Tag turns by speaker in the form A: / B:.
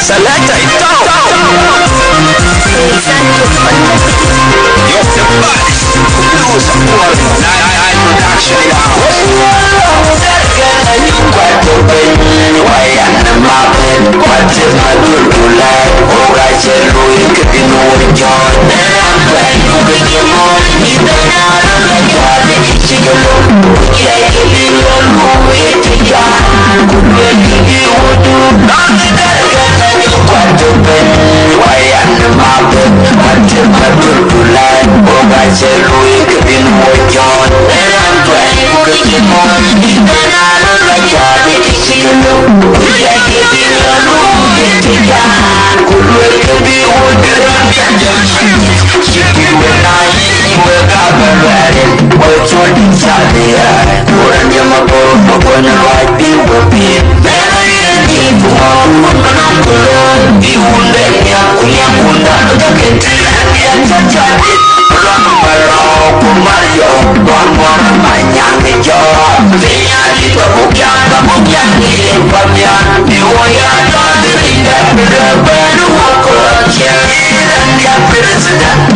A: Selector it down. Yes, the body. Lose a boy. I production now. Why am I mopping? What is my good to life? Oh, I said, Louis, could be no joy. I'm glad you could get more. Even out of the garden, it's a little. Yeah, you don't move it to God. Good, you would do nothing that why am I mopping? What is my good to life? Oh, I said, Louis, could be no joy. I'm glad you could get more. Even out of the garden, it's a little. Yeah, you don't move it to God. Good, you would do President,